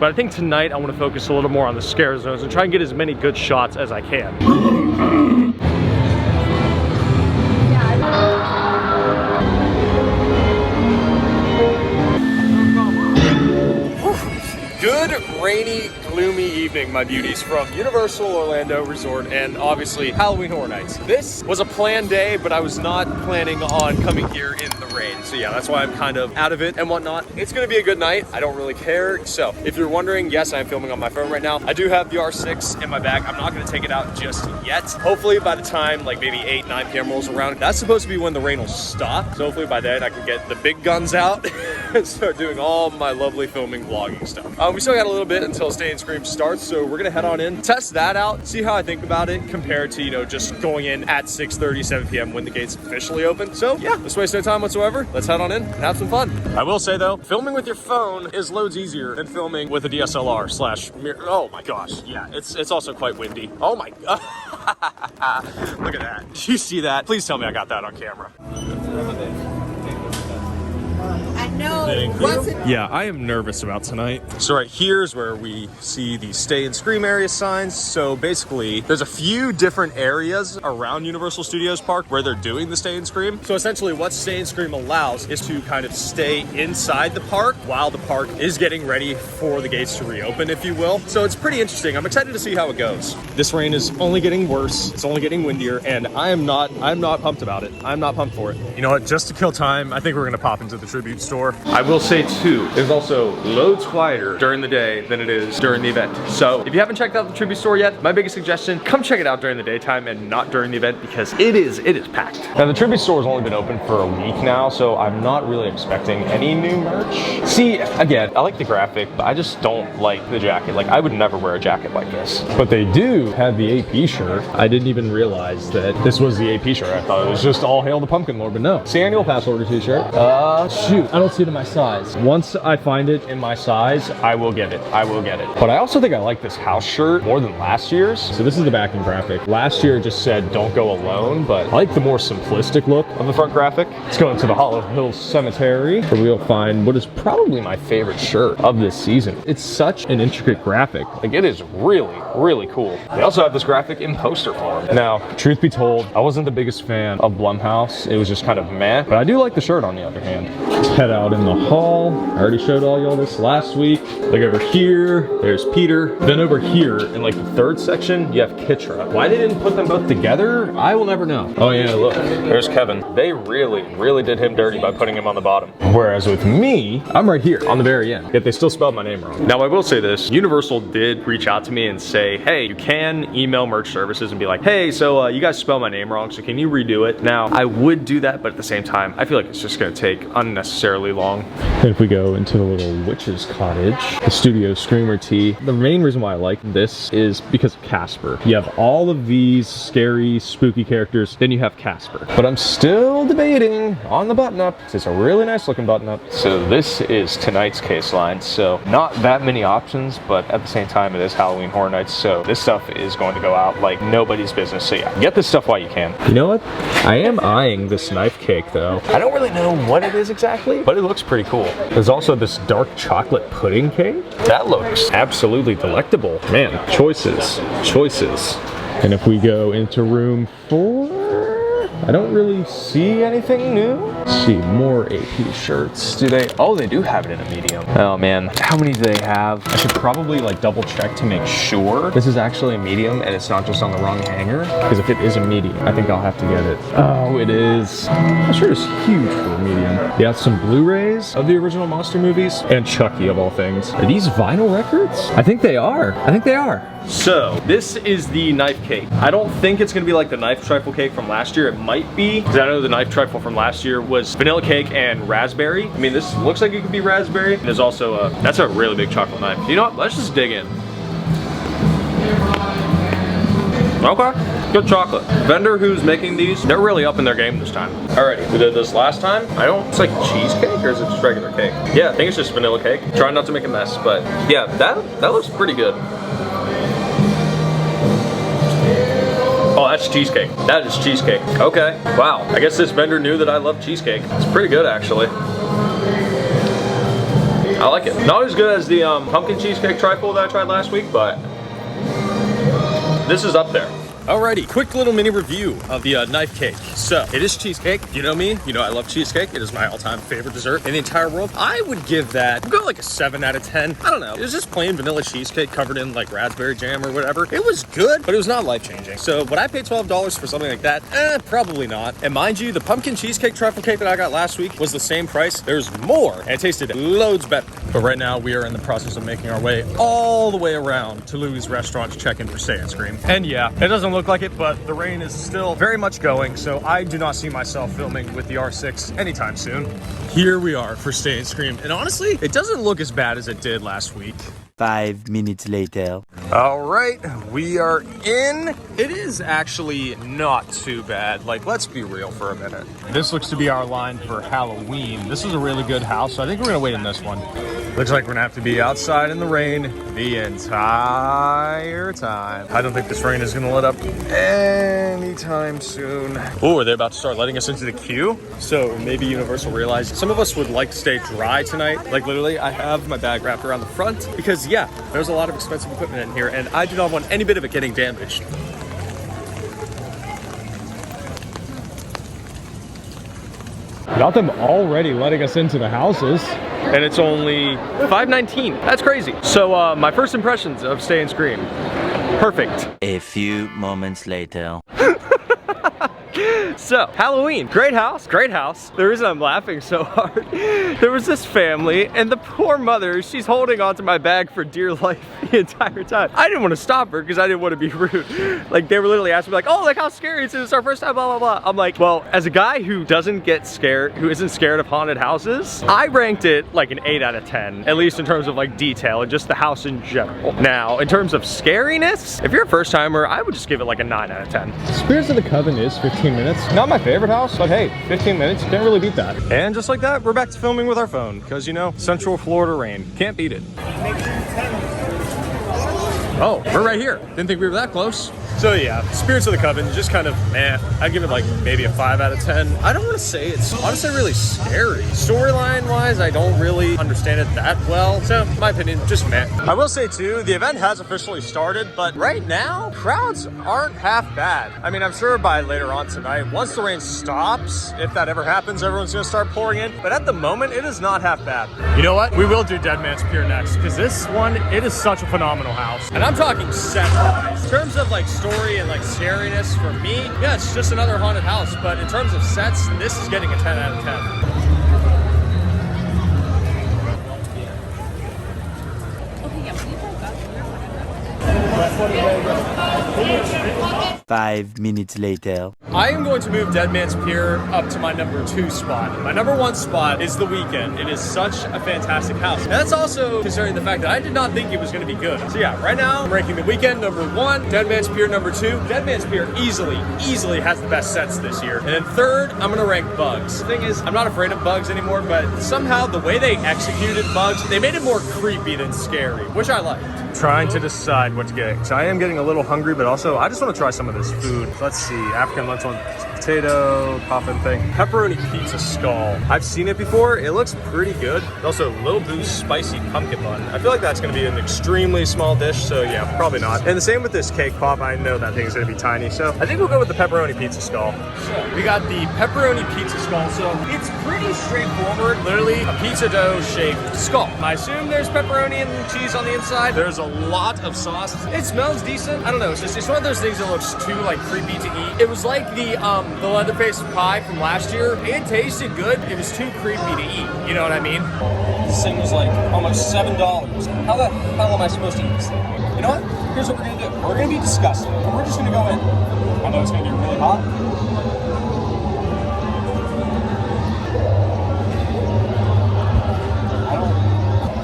But I think tonight I want to focus a little more on the scare zones and try and get as many good shots as I can. Good, rainy, gloomy evening, my beauties, from Universal Orlando Resort and obviously Halloween Horror Nights. This was a planned day, but I was not planning on coming here in the rain. So yeah, that's why I'm kind of out of it and whatnot. It's gonna be a good night. I don't really care. So if you're wondering, yes, I'm filming on my phone right now. I do have the R6 in my bag. I'm not gonna take it out just yet. Hopefully by the time like maybe 8, 9 p.m. rolls around, that's supposed to be when the rain will stop. So hopefully by then I can get the big guns out and start doing all my lovely filming, vlogging stuff. We still got a little bit until Stay and Scream starts, so we're gonna head on in, test that out, see how I think about it compared to, you know, just going in at 6:30, 7 p.m. when the gates officially open. So yeah, let's waste no time whatsoever. Let's head on in and have some fun. I will say though, filming with your phone is loads easier than filming with a DSLR slash mirror. Oh my gosh, yeah, it's also quite windy. Oh my god. Look at that. Did you see that? Please tell me I got that on camera. Yeah, I am nervous about tonight. So right here's where we see the Stay and Scream area signs. So basically, there's a few different areas around Universal Studios Park where they're doing the Stay and Scream. So essentially what Stay and Scream allows is to kind of stay inside the park while the park is getting ready for the gates to reopen, if you will. So it's pretty interesting. I'm excited to see how it goes. This rain is only getting worse. It's only getting windier, and I'm not pumped about it. I'm not pumped for it. You know what, just to kill time, I think we're gonna pop into the Tribute store. I will say too, it's also loads quieter during the day than it is during the event. So if you haven't checked out the Tribute store yet, my biggest suggestion, come check it out during the daytime and not during the event, because it is packed. Now the Tribute store has only been open for a week now, so I'm not really expecting any new merch. See, again, I like the graphic, but I just don't like the jacket. Like, I would never wear a jacket like this. But they do have the AP shirt. I didn't even realize that this was the AP shirt. I thought it was just All Hail the Pumpkin Lord, but no. It's the annual pass order t-shirt. Shoot, I don't see it in my size. Once I find it in my size, I will get it. I will get it. But I also think I like this house shirt more than last year's. So this is the backing graphic. Last year it just said, don't go alone, but I like the more simplistic look of the front graphic. Let's go into the Hollow Hills Cemetery, where we'll find what is probably my favorite shirt of this season. It's such an intricate graphic. Like, it is really, really cool. They also have this graphic in poster form. Now, truth be told, I wasn't the biggest fan of Blumhouse. It was just kind of meh, but I do like the shirt on the other hand. Let's head out in the hall. I already showed all y'all this last week. Look over here, there's Peter. Then over here, in like the third section, you have Kitra. Why they didn't put them both together, I will never know. Oh yeah, look, there's Kevin. They really, really did him dirty by putting him on the bottom. Whereas with me, I'm right here on the very end. Yet they still spelled my name wrong. Now I will say this, Universal did reach out to me and say, hey, you can email merch services and be like, hey, so you guys spelled my name wrong, so can you redo it? Now, I would do that, but at the same time, I feel like it's just gonna take unnecessarily long. And if we go into the little witch's cottage, the Studio Screamer tee, the main reason why I like this is because of Casper. You have all of these scary, spooky characters, then you have Casper. But I'm still debating on the button-up. It's a really nice looking button-up. So this is tonight's case line. So not that many options, but at the same time, it is Halloween Horror Nights. So this stuff is going to go out like nobody's business. So yeah, get this stuff while you can. You know what? I am eyeing this knife cake though. I don't really know what it is exactly, but it looks pretty cool. There's also this dark chocolate pudding cake. That looks absolutely delectable. Man, choices. And if we go into room 4, I don't really see anything new. Let's see, more AP shirts. Do they? Oh, they do have it in a medium. Oh man, how many do they have? I should probably like double check to make sure this is actually a medium and it's not just on the wrong hanger. Because if it is a medium, I think I'll have to get it. Oh, it is. That shirt is huge for a medium. They have some Blu-rays of the original monster movies and Chucky of all things. Are these vinyl records? I think they are. So, this is the knife cake. I don't think it's gonna be like the knife trifle cake from last year. It might be, because I know the knife trifle from last year was vanilla cake and raspberry. I mean, this looks like it could be raspberry. And there's also that's a really big chocolate knife. You know what, let's just dig in. Okay, good chocolate. Vendor who's making these, they're really up in their game this time. Alrighty, we did this last time. It's like cheesecake, or is it just regular cake? Yeah, I think it's just vanilla cake. Try not to make a mess, but yeah, that looks pretty good. Oh, that's cheesecake. That is cheesecake. Okay, wow. I guess this vendor knew that I love cheesecake. It's pretty good, actually. I like it. Not as good as the pumpkin cheesecake trifle that I tried last week, but this is up there. Alrighty, quick little mini review of the knife cake. So, it is cheesecake. You know me, you know I love cheesecake. It is my all-time favorite dessert in the entire world. I would give that, I'd go like a 7 out of 10. I don't know. It was just plain vanilla cheesecake covered in like raspberry jam or whatever. It was good, but it was not life-changing. So, would I pay $12 for something like that? Probably not. And mind you, the pumpkin cheesecake trifle cake that I got last week was the same price. There's more, and it tasted loads better. But right now, we are in the process of making our way all the way around to Louis' restaurant to check in for Stay and Scream. And yeah, it doesn't look like it, but the rain is still very much going, so I do not see myself filming with the R6 anytime soon. Here we are for Stay and Scream, and honestly, it doesn't look as bad as it did last week. 5 minutes later. All right, we are in. It is actually not too bad. Like, let's be real for a minute. This looks to be our line for Halloween. This is a really good house, so I think we're gonna wait in this one. Looks like we're gonna have to be outside in the rain the entire time. I don't think this rain is gonna let up anytime soon. Oh, are they about to start letting us into the queue? So maybe Universal realized some of us would like to stay dry tonight. Like literally, I have my bag wrapped around the front because yeah, there's a lot of expensive equipment in here and I do not want any bit of it getting damaged. Got them already letting us into the houses. And it's only $5.19. That's crazy. So my first impressions of Stay and Scream. Perfect. A few moments later. So, Halloween, great house, great house. The reason I'm laughing so hard, there was this family and the poor mother, she's holding onto my bag for dear life the entire time. I didn't want to stop her because I didn't want to be rude. Like they were literally asking me like, oh, like how scary is it? It's our first time, blah, blah, blah. I'm like, well, as a guy who doesn't get scared, who isn't scared of haunted houses, I ranked it like an 8 out of 10, at least in terms of like detail and just the house in general. Now, in terms of scariness, if you're a first timer, I would just give it like a 9 out of 10. Spirits of the Coven is 15 minutes. Not my favorite house, but hey, 15 minutes, you can't really beat that. And just like that, we're back to filming with our phone, because you know, Central Florida rain, can't beat it. Oh, we're right here. Didn't think we were that close. So yeah, Spirits of the Coven, just kind of meh. I'd give it like maybe a 5 out of 10. I don't want to say it's honestly really scary. Storyline wise, I don't really understand it that well. So in my opinion, just meh. I will say too, the event has officially started, but right now, crowds aren't half bad. I mean, I'm sure by later on tonight, once the rain stops, if that ever happens, everyone's gonna start pouring in. But at the moment, it is not half bad. You know what? We will do Dead Man's Pier next, because this one, it is such a phenomenal house. And I'm talking set-wise. In terms of like story and like scariness for me, yeah, it's just another haunted house, but in terms of sets, this is getting a 10 out of 10. 5 minutes later. I am going to move Dead Man's Pier up to my number 2 spot. My number 1 spot is The Weeknd. It is such a fantastic house. And that's also considering the fact that I did not think it was going to be good. So yeah, right now I'm ranking The Weeknd number 1, Dead Man's Pier number 2. Dead Man's Pier easily has the best sets this year. And then third, I'm going to rank Bugs. The thing is, I'm not afraid of Bugs anymore, but somehow the way they executed Bugs, they made it more creepy than scary, which I liked. Trying to decide what to get. So I am getting a little hungry, but also I just want to try some of this food. Let's see, African lentil potato, coffin thing. Pepperoni pizza skull. I've seen it before. It looks pretty good. Also, Lil Boo's spicy pumpkin bun. I feel like that's going to be an extremely small dish, so yeah, probably not. And the same with this cake pop. I know that thing is going to be tiny, so I think we'll go with the pepperoni pizza skull. So we got the pepperoni pizza skull. So it's pretty straightforward. Literally a pizza dough shaped skull. I assume there's pepperoni and cheese on the inside. There's a lot of sauce. It smells decent. I don't know. It's one of those things that looks too like creepy to eat. It was like the Leatherface pie from last year. It tasted good. It was too creepy to eat. You know what I mean? This thing was like almost $7. How the hell am I supposed to eat this thing? You know what? Here's what we're gonna do. We're gonna be disgusting. And we're just gonna go in. I know it's gonna be really hot.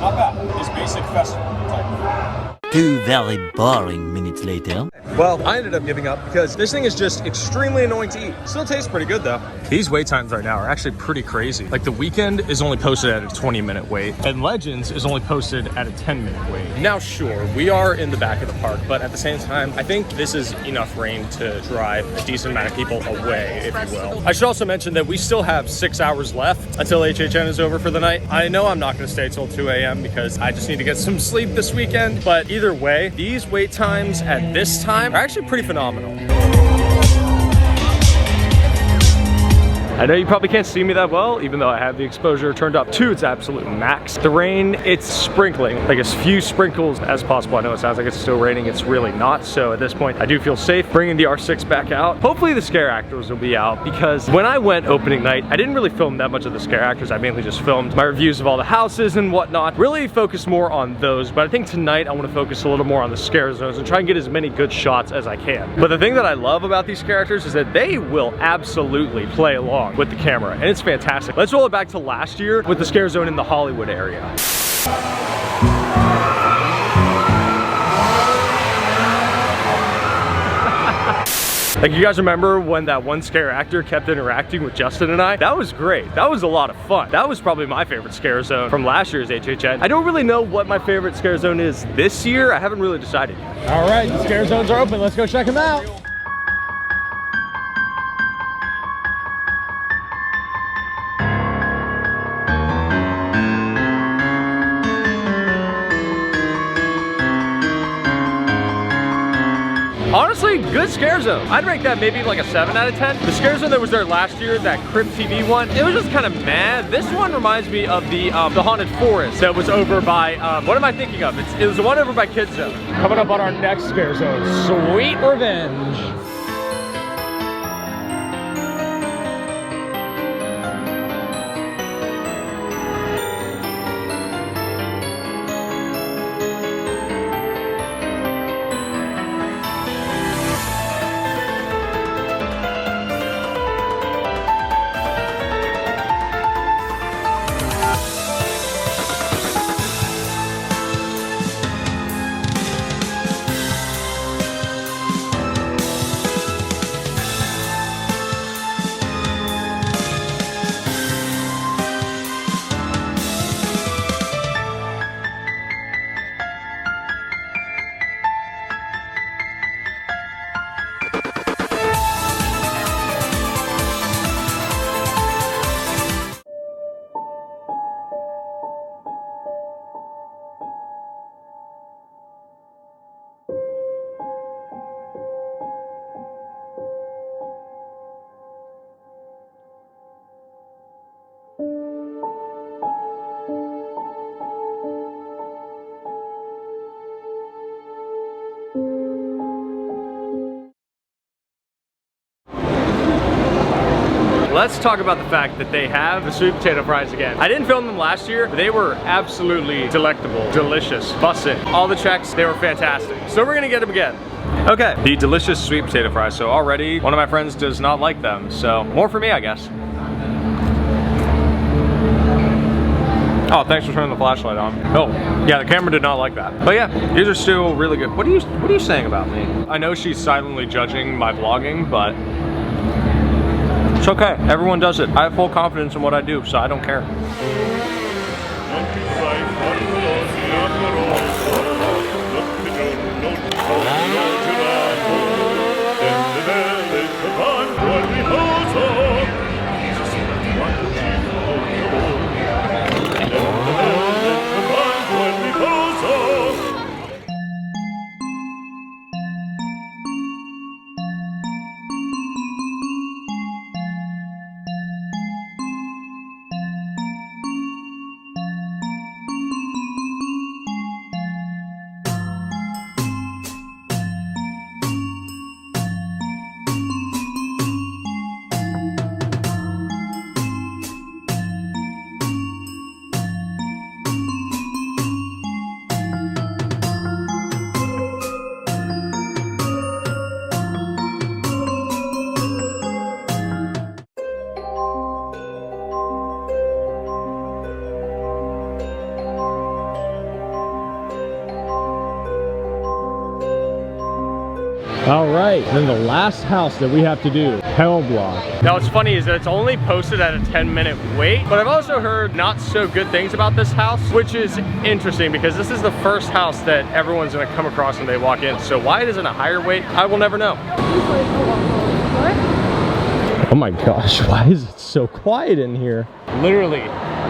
Not bad. It's basic festival type. 2 very boring minutes later. Well, I ended up giving up because this thing is just extremely annoying to eat. Still tastes pretty good though. These wait times right now are actually pretty crazy. Like the Weekend is only posted at a 20-minute wait, and Legends is only posted at a 10-minute wait. Now, sure, we are in the back of the park, but at the same time, I think this is enough rain to drive a decent amount of people away, if you will. I should also mention that we still have 6 hours left until HHN is over for the night. I know I'm not going to stay till 2 a.m. because I just need to get some sleep this weekend, but either way, these wait times at this time are actually pretty phenomenal. I know you probably can't see me that well, even though I have the exposure turned up to its absolute max. The rain, it's sprinkling, like as few sprinkles as possible. I know it sounds like it's still raining, it's really not. So at this point, I do feel safe bringing the R6 back out. Hopefully the scare actors will be out, because when I went opening night, I didn't really film that much of the scare actors. I mainly just filmed my reviews of all the houses and whatnot. Really focus more on those, but I think tonight I want to focus a little more on the scare zones and try and get as many good shots as I can. But the thing that I love about these scare actors is that they will absolutely play along with the camera, and it's fantastic. Let's roll it back to last year with the scare zone in the Hollywood area. Like, you guys remember when that one scare actor kept interacting with Justin and I? That was great. That was a lot of fun. That was probably my favorite scare zone from last year's HHN. I don't really know what my favorite scare zone is this year. I haven't really decided yet. All right, the scare zones are open. Let's go check them out. Honestly, good scare zone. I'd rank that maybe like a 7 out of 10. The scare zone that was there last year, that Crypt TV one, it was just kind of mad. This one reminds me of the Haunted Forest that was over by, what am I thinking of? It was the one over by Kids Zone. Coming up on our next scare zone, Sweet Revenge. Let's talk about the fact that they have the sweet potato fries again. I didn't film them last year, but they were absolutely delectable, delicious, bussin'. All the checks, they were fantastic. So we're gonna get them again. Okay, the delicious sweet potato fries. So already, one of my friends does not like them. So more for me, I guess. Oh, thanks for turning the flashlight on. Oh, yeah, the camera did not like that. But yeah, these are still really good. What are you saying about me? I know she's silently judging my vlogging, but it's okay. Everyone does it. I have full confidence in what I do, so I don't care. All right, then the last house that we have to do, Hell Block. Now what's funny is that it's only posted at a 10-minute wait, but I've also heard not so good things about this house, which is interesting because this is the first house that everyone's gonna come across when they walk in. So why it isn't a higher wait, I will never know. Oh my gosh, why is it so quiet in here? Literally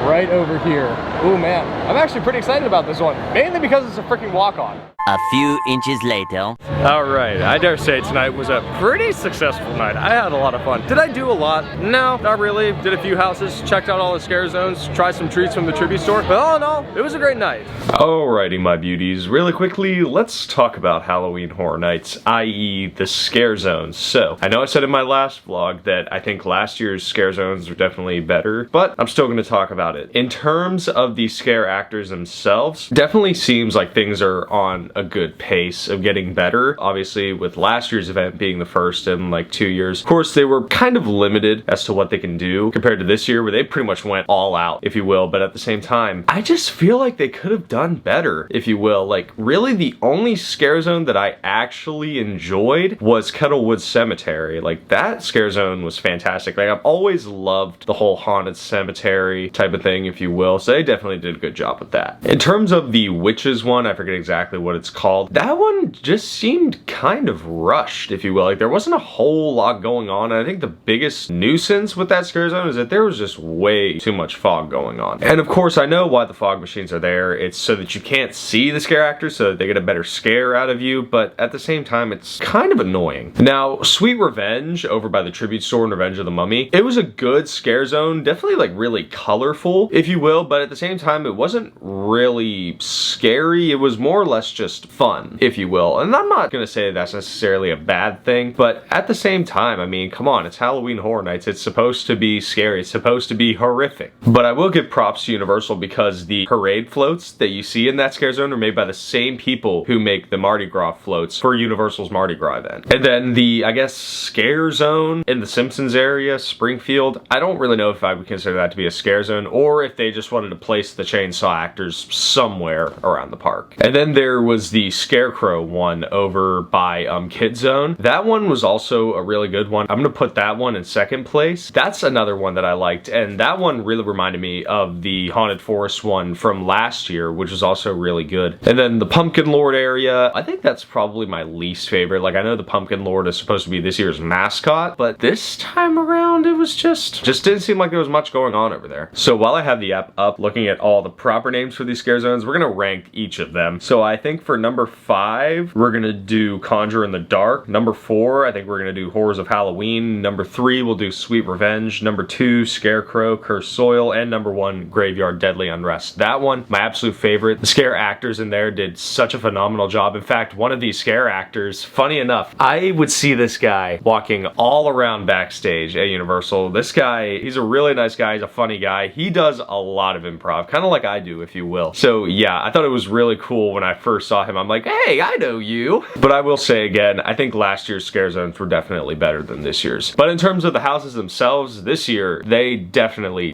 right over here. Oh man, I'm actually pretty excited about this one, mainly because it's a freaking walk-on. A few inches later. All right, I dare say tonight was a pretty successful night. I had a lot of fun. Did I do a lot? No, not really. Did a few houses, checked out all the scare zones, tried some treats from the tribute store. But all in all, it was a great night. Alrighty, my beauties. Really quickly, let's talk about Halloween Horror Nights, i.e. the scare zones. So, I know I said in my last vlog that I think last year's scare zones were definitely better, but I'm still going to talk about it. In terms of the scare actors themselves, definitely seems like things are on a good pace of getting better. Obviously, with last year's event being the first in like 2 years, of course, they were kind of limited as to what they can do compared to this year, where they pretty much went all out, if you will. But at the same time, I just feel like they could have done better, if you will. Like, really, the only scare zone that I actually enjoyed was Kettlewood Cemetery. Like, that scare zone was fantastic. Like, I've always loved the whole haunted cemetery type of thing, if you will. So they definitely did a good job with that. In terms of the witches one, I forget exactly what it's called. That one just seemed kind of rushed, if you will. Like, there wasn't a whole lot going on. And I think the biggest nuisance with that scare zone is that there was just way too much fog going on. And of course, I know why the fog machines are there. It's so that you can't see the scare actors, so that they get a better scare out of you. But at the same time, it's kind of annoying. Now, Sweet Revenge over by the tribute store in Revenge of the Mummy, it was a good scare zone. Definitely like really colorful, if you will. But at the same time, it wasn't really scary. It was more or less just fun, if you will. And I'm not gonna say that's necessarily a bad thing, but at the same time, I mean, come on, it's Halloween Horror Nights. It's supposed to be scary. It's supposed to be horrific. But I will give props to Universal because the parade floats that you see in that scare zone are made by the same people who make the Mardi Gras floats for Universal's Mardi Gras event. And then the, I guess, scare zone in the Simpsons area, Springfield, I don't really know if I would consider that to be a scare zone or if they just wanted to place the chainsaw actors somewhere around the park. And then there was the Scarecrow one over by Kid Zone. That one was also a really good one. I'm gonna put that one in second place. That's another one that I liked, and that one really reminded me of the Haunted Forest one from last year, which was also really good. And then the Pumpkin Lord area, I think that's probably my least favorite. Like, I know the Pumpkin Lord is supposed to be this year's mascot, but this time around it was just didn't seem like there was much going on over there. So while I have the app up looking at all the proper names for these scare zones, we're gonna rank each of them. So I think for number 5, we're gonna do Conjure in the Dark. Number 4, I think we're gonna do Horrors of Halloween. Number 3, we'll do Sweet Revenge. Number 2, Scarecrow, Cursed Soil. And number 1, Graveyard Deadly Unrest. That one, my absolute favorite. The scare actors in there did such a phenomenal job. In fact, one of these scare actors, funny enough, I would see this guy walking all around backstage at Universal. This guy, he's a really nice guy. He's a funny guy. He does a lot of improv, kind of like I do, if you will. So yeah, I thought it was really cool when I first saw him. I'm like, hey, I know you. But I will say again, I think last year's scare zones were definitely better than this year's. But in terms of the houses themselves, this year, they definitely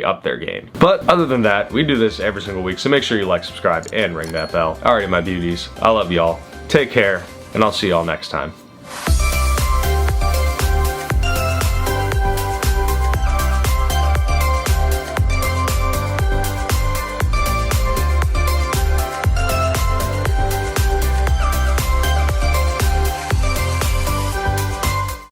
upped their game. But other than that, we do this every single week, so make sure you like, subscribe, and ring that bell. Alrighty, my beauties. I love y'all. Take care, and I'll see y'all next time.